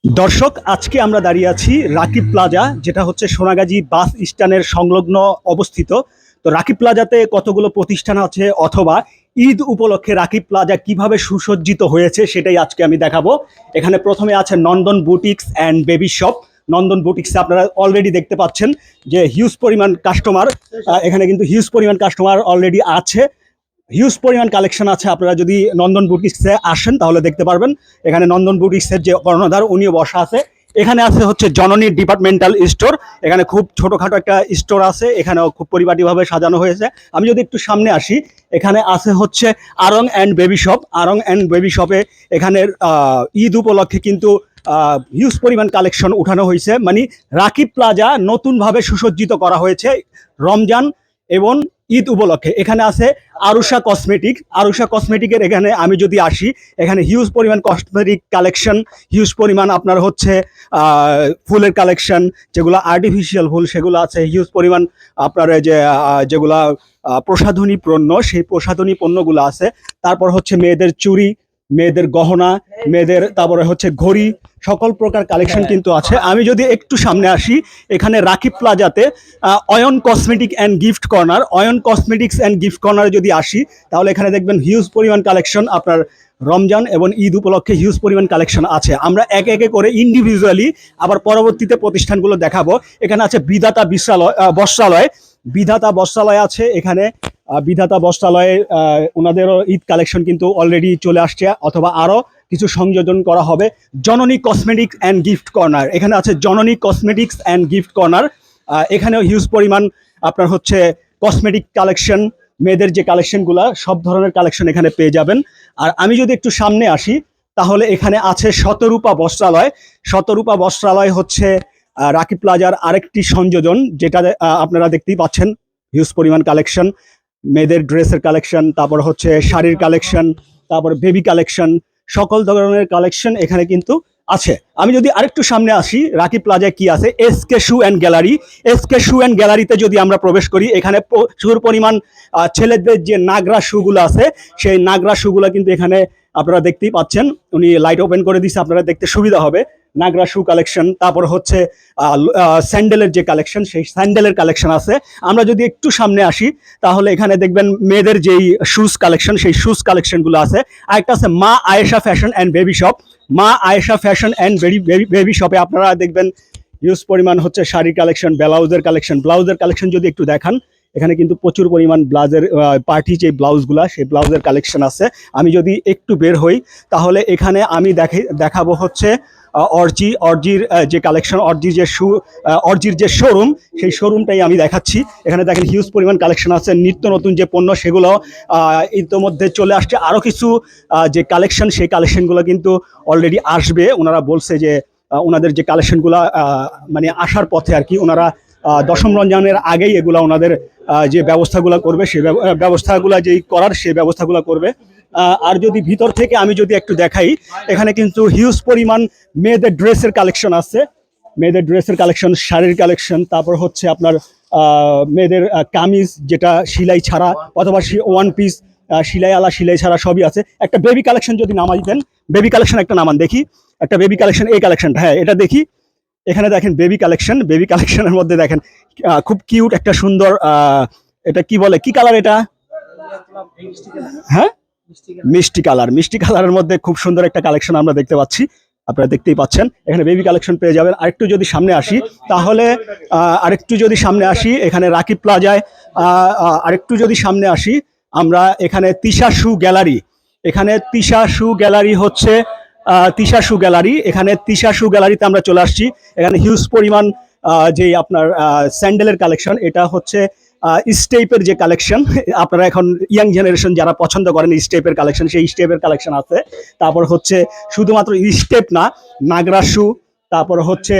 দর্শক, আজকে আমরা দাঁড়িয়ে আছি রাকিব প্লাজা, যেটা হচ্ছে সোনাগাজী বাস স্ট্যান্ডের সংলগ্ন অবস্থিত। তো রাকিব প্লাজাতে কতগুলো প্রতিষ্ঠান আছে, অথবা ঈদ উপলক্ষে রাকিব প্লাজা কিভাবে সুসজ্জিত হয়েছে সেটাই আজকে আমি দেখাবো। এখানে প্রথমে আছে নন্দন বুটিক্স অ্যান্ড বেবি শপ। নন্দন বুটিক্সে আপনারা অলরেডি দেখতে পাচ্ছেন যে হিউজ পরিমাণ কাস্টমার, এখানে কিন্তু হিউজ পরিমাণ কাস্টমার অলরেডি আছে। হিউজ পরিমাণ কালেকশন আছে। আপনারা যদি নন্দন বুটিক্সে আসেন তাহলে দেখতে পারবেন এখানে নন্দন বুটিক্সের যে কর্ণধার উনিও বসা আছে। এখানে আছে হচ্ছে জননী ডিপার্টমেন্টাল স্টোর। এখানে খুব ছোটখাটো একটা স্টোর আছে, এখানেও খুব পরিপাটিভাবে সাজানো হয়েছে। আমি যদি একটু সামনে আসি, এখানে আছে হচ্ছে Aarong and baby shop. Aarong and baby শপে এখানের ঈদ উপলক্ষে কিন্তু হিউজ পরিমাণ কালেকশন উঠানো হয়েছে। মানে রাকিব প্লাজা নতুনভাবে সুসজ্জিত করা হয়েছে রমজান এবং ঈদ উপলক্ষে। এখানে আছে আরুষা কসমেটিক। আরুষা কসমেটিকের এখানে আমি যদি আসি, এখানে হিউজ পরিমাণ কসমেটিক কালেকশন, হিউজ পরিমাণ আপনার হচ্ছে ফুলের কালেকশন, যেগুলো আর্টিফিশিয়াল ফুল সেগুলো আছে। হিউজ পরিমাণ আপনার যে যেগুলা প্রসাধনী পণ্য, সেই প্রসাধনী পণ্যগুলো আছে। তারপর হচ্ছে মেয়েদের চুড়ি, মেয়েদের গহনা, মেয়েদের তারপরে হচ্ছে ঘড়ি, সকল প্রকার কালেকশন কিন্তু আছে। আমি যদি একটু সামনে আসি, এখানে রাকিব প্লাজাতে Ayon cosmetic and gift corner, Ayon cosmetics and gift কর্নারে যদি আসি, তাহলে এখানে দেখবেন হিউজ পরিমাণ কালেকশন আপনার রমজান এবং ঈদ উপলক্ষে হিউজ পরিমাণ কালেকশন আছে। আমরা একে একে করে ইন্ডিভিজুয়ালি আবার পরবর্তীতে প্রতিষ্ঠানগুলো দেখাবো। এখানে আছে বিধাতা বস্ত্রালয়। বিধাতা বস্ত্রালয় আছে এখানে। বিধাতা বস্ত্রালয়ে ওনাদেরও ঈদ কালেকশন কিন্তু অলরেডি চলে আসছে, অথবা আরও কিছু সংযোজন করা হবে। জননী কসমেটিক্স অ্যান্ড গিফট কর্নার, এখানে আছে জননী কসমেটিক্স অ্যান্ড গিফট কর্নার। এখানেও হিউজ পরিমাণ আপনার হচ্ছে কসমেটিক কালেকশন, মেয়েদের যে কালেকশনগুলো, সব ধরনের কালেকশন এখানে পেয়ে যাবেন। আর আমি যদি একটু সামনে আসি, তাহলে এখানে আছে শতরূপা বস্ত্রালয়। শতরূপা বস্ত্রালয় হচ্ছে রাকিব প্লাজার আরেকটি সংযোজন, যেটা আপনারা দেখতেই পাচ্ছেন। হিউজ পরিমাণ কালেকশন, মেয়েদের ড্রেসের কালেকশন, তারপর হচ্ছে শাড়ির কালেকশন, তারপর বেবি কালেকশন, সকল ধরনের কালেকশন এখানে কিন্তু আছে। আমি যদি আরেকটু সামনে আসি, রাকিব প্লাজায় কি আছে, SK shoe and gallery. SK shoe and গ্যালারিতে যদি আমরা প্রবেশ করি, এখানে প্রচুর পরিমাণ ছেলেদের যে নাগরা শুগুলো আছে, সেই নাগরা শুগুলো কিন্তু এখানে আপনারা দেখতেই পাচ্ছেন। উনি লাইট ওপেন করে দিচ্ছে, আপনারা দেখতে সুবিধা হবে। নাগরা শু কালেকশন, তারপর হচ্ছে স্যান্ডেলের যে কালেকশন, সেই স্যান্ডেলের কালেকশন আছে। আমরা যদি একটু সামনে আসি, তাহলে এখানে দেখবেন মেয়েদের যেই শুজ কালেকশন, সেই শুজ কালেকশনগুলো আছে। আরেকটা আছে মা Ayesha fashion and baby shop. মা আয়েশা ফ্যাশন অ্যান্ড বেবি শপে আপনারা দেখবেন হিউজ পরিমাণ হচ্ছে শাড়ি কালেকশন, ব্লাউজের কালেকশন। ব্লাউজের কালেকশন যদি একটু দেখান, এখানে কিন্তু প্রচুর পরিমাণ ব্লাউজের পার্টি যে ব্লাউজগুলা, সেই ব্লাউজের কালেকশন আছে। আমি যদি একটু বের হই, তাহলে এখানে আমি দেখাবো হচ্ছে অর্জির যে কালেকশন, অর্জির যে শোরুম, সেই শোরুমটাই আমি দেখাচ্ছি। এখানে দেখেন হিউজ পরিমাণ কালেকশন আছে। নিত্য নতুন যে পণ্য, সেগুলো ইতিমধ্যে চলে আসছে। আরও কিছু যে কালেকশন, সেই কালেকশনগুলো কিন্তু অলরেডি আসবে। ওনারা বলছে যে ওনাদের যে কালেকশনগুলো মানে আসার পথে আর কি, ওনারা দশম রমজানের আগেই এগুলা ওনাদের যে ব্যবস্থাগুলো করবে, সেই ব্যবস্থাগুলো যেই করার, সেই ব্যবস্থাগুলো করবে। আর যদি ভিতর থেকে আমি যদি একটু দেখাই, এখানে কিন্তু হিউজ পরিমাণ মেয়েদের ড্রেসের কালেকশন আছে। মেয়েদের ড্রেসের কালেকশন, শাড়ির কালেকশন, তারপর হচ্ছে আপনার মেয়েদের কামিজ যেটা সেলাই ছাড়া, অথবা ওয়ান পিস সেলাই আলা, সেলাই ছাড়া সবই আছে। একটা বেবি কালেকশন যদি নামাই দেন, বেবি কালেকশন একটা নামান দেখি। একটা বেবি কালেকশন, এই কালেকশনটা, হ্যাঁ এটা দেখি। এখানে দেখেন বেবি কালেকশন। বেবি কালেকশনের মধ্যে দেখেন খুব কিউট একটা সুন্দর, এটা কি বলে, কি কালার এটা? হ্যাঁ, মিষ্টি কালার। মিষ্টি কালারের মধ্যে খুব সুন্দর একটা কালেকশন আমরা দেখতে পাচ্ছি। আপনারা দেখতেই পাচ্ছেন এখানে বেবি কালেকশন পেয়ে যাবেন। আরেকটু যদি সামনে আসি, তাহলে এখানে রাকিব প্লাজায় আরেকটু যদি সামনে আসি, আমরা এখানে তিশা শু গ্যালারি। এখানে তিশা শু গ্যালারি হচ্ছে তিশা শু গ্যালারি। এখানে তিশা শু গ্যালারিতে আমরা চলে আসছি। এখানে হিউজ পরিমাণ যে আপনার স্যান্ডেলের কালেকশন, এটা হচ্ছে স্টেপের যে কালেকশন, আপনারা এখন ইয়াং জেনারেশন যারা পছন্দ করেন স্টেপের কালেকশন, সেই স্টেপের কালেকশন আছে। তারপর হচ্ছে শুধুমাত্র স্টেপ না, নাগরা শু, তারপর হচ্ছে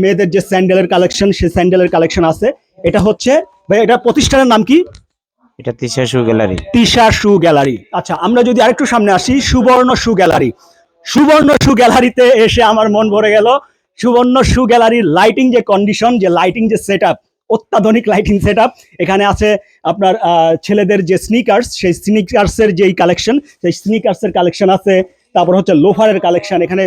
মেয়েদের যে স্যান্ডেলের কালেকশন, সেই স্যান্ডেলের কালেকশন আছে। এটা হচ্ছে ভাই, এটা প্রতিষ্ঠানের নাম কি? এটা তিশা শু গ্যালারি। তিশা শু গ্যালারি। আচ্ছা, আমরা যদি আরেকটু সামনে আসি, সুবর্ণ শু গ্যালারি। সুবর্ণ শু গ্যালারিতে এসে আমার মন ভরে গেল। সুবর্ণ শু গ্যালারির লাইটিং যে কন্ডিশন, যে লাইটিং যে সেট আপ, অত্যাধুনিক লাইটিং সেট আপ। এখানে আছে আপনার ছেলেদের যে স্নিকার্স, সেই স্নিকার্সের যেই কালেকশন, সেই স্নিকার্সের কালেকশন আছে। তারপর হচ্ছে লোফারের কালেকশন। এখানে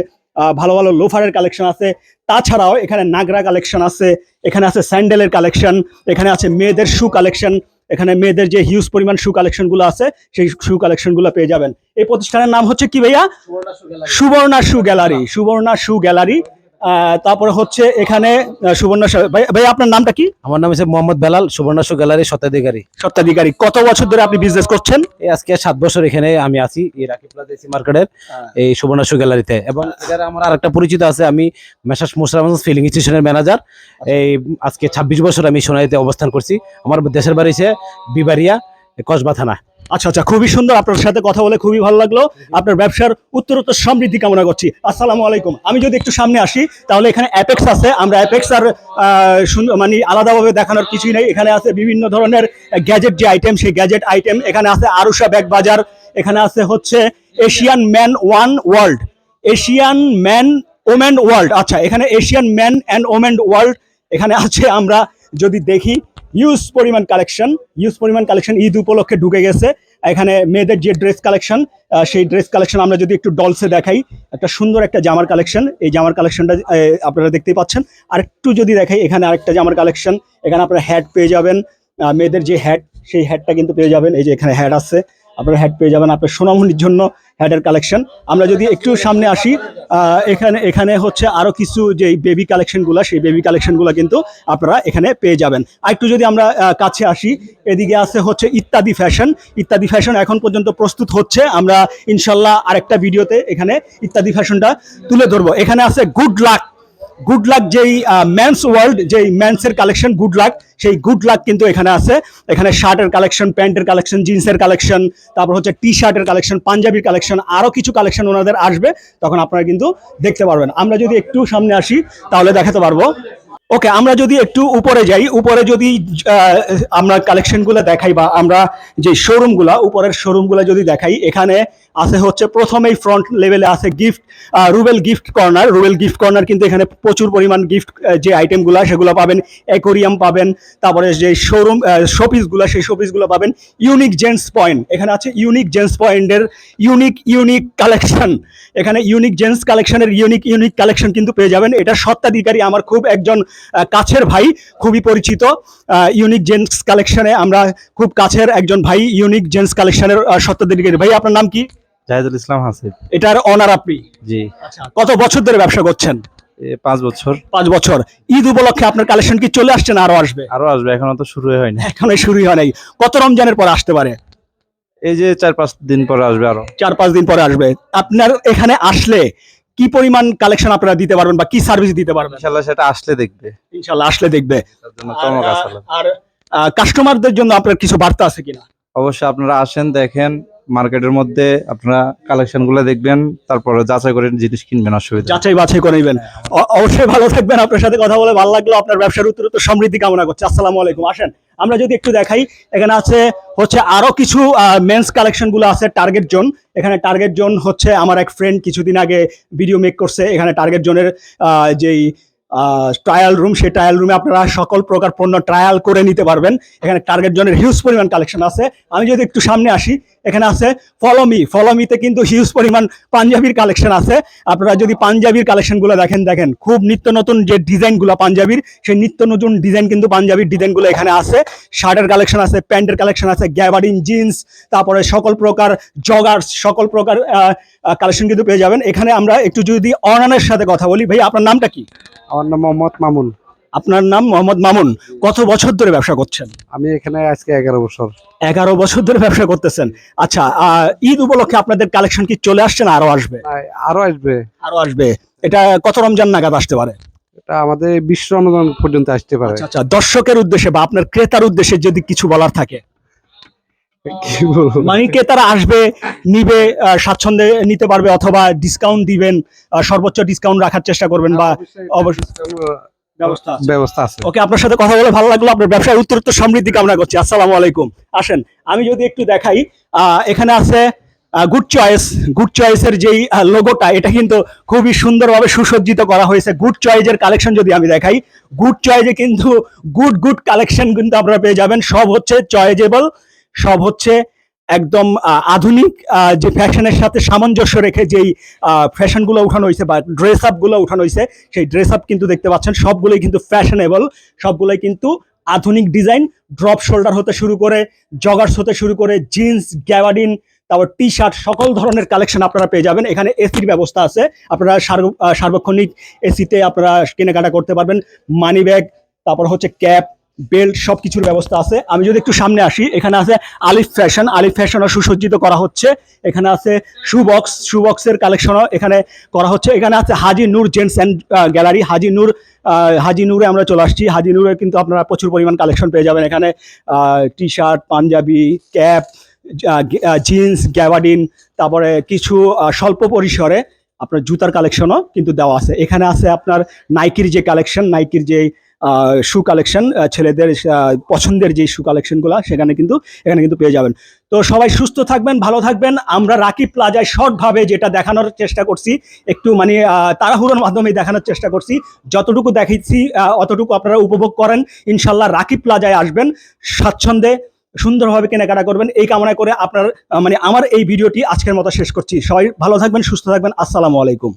ভালো ভালো লোফারের কালেকশন আছে। তাছাড়াও এখানে নাগরা কালেকশন আছে, এখানে আছে স্যান্ডেলের কালেকশন, এখানে আছে মেয়েদের শু কালেকশন, এখানে মেয়েদের যে হিউজ পরিমাণ শু কালেকশনগুলো আছে সেই শু কালেকশনগুলো পেয়ে যাবেন। এই প্রতিষ্ঠানের নাম হচ্ছে কি ভাইয়া? সুবর্ণা শু গ্যালারি। সুবর্ণা শু গ্যালারি। তারপরে হচ্ছে এখানে সুবর্ণা ভাই আপনার নামটা কি? আমার নাম হচ্ছে মোহাম্মদ বেলাল, সুবর্ণাশু গ্যালারি স্বত্বাধিকারী। স্বত্বাধিকারী। কত বছর ধরে আপনি বিজনেস করছেন? এই আজকে 7 বছর এখানে আমি আছি এই রাকিব প্লাজা এসি মার্কেটের এই সুবর্ণাশু গ্যালারিতে। এবং এখানে আমার আরেকটা পরিচিত আছে, আমি মেসার্স মোশাররফ ফিলিং স্টেশনের ম্যানেজার। এই আজকে 26 বছর আমি সোনাইতে অবস্থান করছি। আমার দেশের বাড়ি হচ্ছে বিবারিয়া, কসবা থানা। আচ্ছা আচ্ছা, খুবই সুন্দর। আপনার সাথে কথা বলে খুবই ভালো লাগলো। আপনার ব্যবসার উত্তরোত্তর সমৃদ্ধি কামনা করছি। আসসালামু আলাইকুম। আমি যদি একটু সামনে আসি তাহলে এখানে অ্যাপেক্স আছে। আমরা অ্যাপেক্স আর মানে আলাদাভাবে দেখানোর কিছুই নেই। এখানে আছে বিভিন্ন ধরনের গ্যাজেট যে আইটেম, সেই গ্যাজেট আইটেম। এখানে আছে আরুষা ব্যাগ বাজার। এখানে আছে হচ্ছে Asian man one world, Asian man women world. আচ্ছা, এখানে Asian man and women world এখানে আছে। আমরা যদি দেখি হিউজ পরিমাণ কালেকশন, ঈদ উপলক্ষে ঢুকে গেছে। এখানে মেয়েদের যে ড্রেস কালেকশন, সেই ড্রেস কালেকশন আমরা যদি একটু ডলসে দেখাই, একটা সুন্দর একটা জামার কালেকশন। এই জামার কালেকশনটা আপনারা দেখতেই পাচ্ছেন। আর একটু যদি দেখাই, এখানে আরেকটা জামার কালেকশন। এখানে আপনারা হ্যাট পেয়ে যাবেন, মেয়েদের যে হ্যাট, সেই হ্যাটটা কিন্তু পেয়ে যাবেন। এই যে এখানে হ্যাট আছে, আপনারা হ্যাট পেয়ে যাবেন আপনার সোনামণির জন্য হ্যাটের কালেকশন। আমরা যদি একটু সামনে আসি, এখানে হচ্ছে আরো কিছু যে বেবি কালেকশনগুলো, সেই বেবি কালেকশনগুলো কিন্তু আপনারা এখানে পেয়ে যাবেন। আর একটু যদি আমরা কাছে আসি, এদিকে আছে হচ্ছে ইত্যাদি ফ্যাশন। ইত্যাদি ফ্যাশন এখন পর্যন্ত প্রস্তুত হচ্ছে। আমরা ইনশাল্লাহ আরেকটা ভিডিওতে এখানে ইত্যাদি ফ্যাশনটা তুলে ধরবো। এখানে আছে গুড লাক। গুড লাক যেই মেন্স ওয়ার্ল্ড, যেই মেন্সের কালেকশন গুড লাক, সেই গুড লাক কিন্তু এখানে আছে। এখানে শার্টের কালেকশন, প্যান্টের কালেকশন, জিন্সের কালেকশন, তারপর হচ্ছে টি শার্টের কালেকশন, পাঞ্জাবির কালেকশন, আরও কিছু কালেকশন ওনাদের আসবে, তখন আপনারা কিন্তু দেখতে পারবেন। আমরা যদি একটু সামনে আসি তাহলে দেখাতে পারবো। ওকে, আমরা যদি একটু উপরে যাই, উপরে যদি আমরা কালেকশনগুলো দেখাই, বা আমরা যে শোরুমগুলো, উপরের শোরুমগুলো যদি দেখাই, এখানে আছে হচ্ছে প্রথমেই ফ্রন্ট লেভেলে আছে gift, Rubel gift corner. Rubel gift corner কিন্তু এখানে প্রচুর পরিমাণ গিফট যে আইটেমগুলো সেগুলো পাবেন। অ্যাকোরিয়াম পাবেন, তারপরে যে শোরুম শোপিসগুলো, সেই শোপিসগুলো পাবেন। ইউনিক জেন্টস পয়েন্ট, এখানে আছে ইউনিক জেন্টস পয়েন্টের ইউনিক কালেকশন। এখানে ইউনিক জেন্টস কালেকশনের ইউনিক কালেকশন কিন্তু পেয়ে যাবেন। এটা স্বত্বাধিকারী আমার খুব একজন কাছের ভাই, খুবই পরিচিত। ইউনিক জেন্টস কালেকশনে আমরা খুব কাছের একজন ভাই, ইউনিক জেন্টস কালেকশনের স্বত্বাধিকারী। ভাই আপনার নাম কি? জাহিদুল ইসলাম হাসিব। এটার অনার আপনি? জি। আচ্ছা, কত বছর ধরে ব্যবসা করছেন? 5 বছর। 5 বছর। ঈদ উপলক্ষে আপনার কালেকশন কি চলে আসছে না আরো আসবে? আরো আসবে, এখনো তো শুরুই হয়নি। এখনো শুরুই হয় নাই। কত রমজানের পর আসতে পারে? এই যে 4-5 দিন পরে আসবে, আরো 4-5 দিন পরে আসবে। আপনার এখানে আসলে কি পরিমাণ কালেকশন আপনারা দিতে পারবেন, বা কি সার্ভিস দিতে পারবেন? ইনশাআল্লাহ সেটা আসলে দেখবে। ইনশাআল্লাহ আসলে দেখবে। তার জন্য চমক আছে। আর কাস্টমারদের জন্য আপনার কিছু বার্তা আছে কিনা? অবশ্যই আপনারা আসেন, দেখেন মার্কেটের মধ্যে, আপনারা কালেকশন গুলো দেখবেন, তারপরে যাচাই করে জিনিস কিনবেন। অসুবিধা যাচাই বাছাই করে নেবেন। অবশ্যই ভালো থাকবেন। আপনার সাথে কথা বলে ভালো লাগলো। আপনার ব্যবসার উত্তরোত্তর সমৃদ্ধি কামনা করছি। আসসালামু আলাইকুম। আসেন আমরা যদি একটু দেখাই, এখানে আছে হচ্ছে আরো কিছু মেন্স কালেকশন গুলো আছে। টার্গেট জোন, এখানে টার্গেট জোন হচ্ছে আমার এক ফ্রেন্ড কিছুদিন আগে ভিডিও মেক করছে। এখানে টার্গেট জোনের যেই ট্রায়াল রুম, সেই ট্রায়াল রুমে আপনারা সকল প্রকার পণ্য ট্রায়াল করে নিতে পারবেন। এখানে টার্গেট জোনের হিউজ পরিমাণ কালেকশন আছে। আমি যদি একটু সামনে আসি, এখানে আছে ফলোমিতে কিন্তু হিউজ পরিমাণ পাঞ্জাবির কালেকশন আছে। আপনারা যদি পাঞ্জাবির কালেকশনগুলো দেখেন খুব নিত্য নতুন যে ডিজাইনগুলো পাঞ্জাবির, সেই নিত্য নতুন ডিজাইন কিন্তু পাঞ্জাবির ডিজাইনগুলো এখানে আছে। শার্টের কালেকশন আছে, প্যান্টের কালেকশন আছে, গ্যাবার্ডিন জিন্স, তারপরে সকল প্রকার জগার্স, সকল প্রকার কালেকশন কিন্তু পেয়ে যাবেন এখানে। আমরা একটু যদি অনানের সাথে কথা বলি, ভাই আপনার নামটা কি? আমার নাম মোহাম্মদ মামুন। আপনার নাম মোহাম্মদ মামুন। কত বছর ধরে ব্যবসা করছেন? আমি এখানে আজকে 11 বছর। 11 বছর ধরে ব্যবসা করতেছেন। আচ্ছা, ঈদ উপলক্ষে আপনাদের কালেকশন কি চলে আসছে না আরো আসবে? আরো আসবে। আরো আসবে। এটা কত রমজান নাগাদ আসতে পারে? এটা আমাদের 20 রমজান পর্যন্ত আসতে পারে। আচ্ছা, দর্শকের উদ্দেশ্যে বা আপনার ক্রেতার উদ্দেশ্যে যদি কিছু বলার থাকে। কি বলবো, মানে ক্রেতারা আসবে, নিবে, স্বাচ্ছন্দ্যে নিতে পারবে, অথবা ডিসকাউন্ট দিবেন, সর্বোচ্চ ডিসকাউন্ট রাখার চেষ্টা করবেন, বা অবশ্যই ব্যবস্থা আছে। ওকে, আপনার সাথে কথা বলে ভালো লাগলো। আপনার ব্যবসায় উত্তরোত্তর সমৃদ্ধি কামনা করছি। আসসালামু আলাইকুম। আসেন আমি যদি একটু দেখাই, এখানে আছে গুড চয়েসের যেই লোগোটা, এটা কিন্তু খুবই সুন্দরভাবে সুসজ্জিত করা হয়েছে। গুড চয়েসের কালেকশন যদি আমি দেখাই, গুড চয়েসে কিন্তু গুড কালেকশন কিন্তু আপনারা পেয়ে যাবেন। সব হচ্ছে চয়েজেবল, সব হচ্ছে একদম আধুনিক যে ফ্যাশনের সাথে সামঞ্জস্য রেখে যেই ফ্যাশনগুলো উঠানো হয়েছে বা ড্রেস আপগুলো উঠানো হয়েছে, সেই ড্রেস আপ কিন্তু দেখতে পাচ্ছেন সবগুলোই কিন্তু ফ্যাশনেবল, সবগুলোই কিন্তু আধুনিক ডিজাইন। ড্রপ শোল্ডার হতে শুরু করে, জগার্স হতে শুরু করে, জিন্স, গ্যাবার্ডিন, তারপর টি শার্ট, সকল ধরনের কালেকশন আপনারা পেয়ে যাবেন। এখানে এসির ব্যবস্থা আছে, আপনারা সার্বক্ষণিক এসিতে আপনারা কেনাকাটা করতে পারবেন। মানি ব্যাগ, তারপর হচ্ছে ক্যাপ, বেল্ট, সব কিছুর ব্যবস্থা আছে। আমি যদি একটু সামনে আসি, এখানে আছে আলিফ ফ্যাশন, আলিফ ফ্যাশনও সুসজ্জিত করা হচ্ছে। এখানে আছে শু বক্সের কালেকশনও এখানে করা হচ্ছে। এখানে আছে হাজি নূর জেন্টস অ্যান্ড গ্যালারি, হাজি নূরে আমরা চলে আসছি। হাজি নূরে কিন্তু আপনারা প্রচুর পরিমাণ কালেকশন পেয়ে যাবেন। এখানে T shirt, panjabi, cap, jeans, gabardine, তারপরে কিছু স্বল্প পরিসরে আপনার জুতার কালেকশনও কিন্তু দেওয়া আছে। এখানে আছে আপনার নাইকির যে কালেকশন, নাইকির যে শু কালেকশন, ছেলেদের পছন্দের যে শু কালেকশনগুলো এখানে কিন্তু পেয়ে যাবেন। তো সবাই সুস্থ থাকবেন, ভালো থাকবেন। আমরা রাকিব প্লাজায় শর্টভাবে যেটা দেখানোর চেষ্টা করছি, একটু মানে তাড়াহুড়োর মাধ্যমে দেখানোর চেষ্টা করছি। যতটুকু দেখাচ্ছি অতটুকু আপনারা উপভোগ করেন। ইনশাল্লাহ রাকিব প্লাজায় আসবেন, স্বাচ্ছন্দ্যে সুন্দরভাবে কেনাকাটা করবেন, এই কামনা করে আপনার মানে আমার এই ভিডিওটি আজকের মতো শেষ করছি। সবাই ভালো থাকবেন, সুস্থ থাকবেন। আসসালামু আলাইকুম।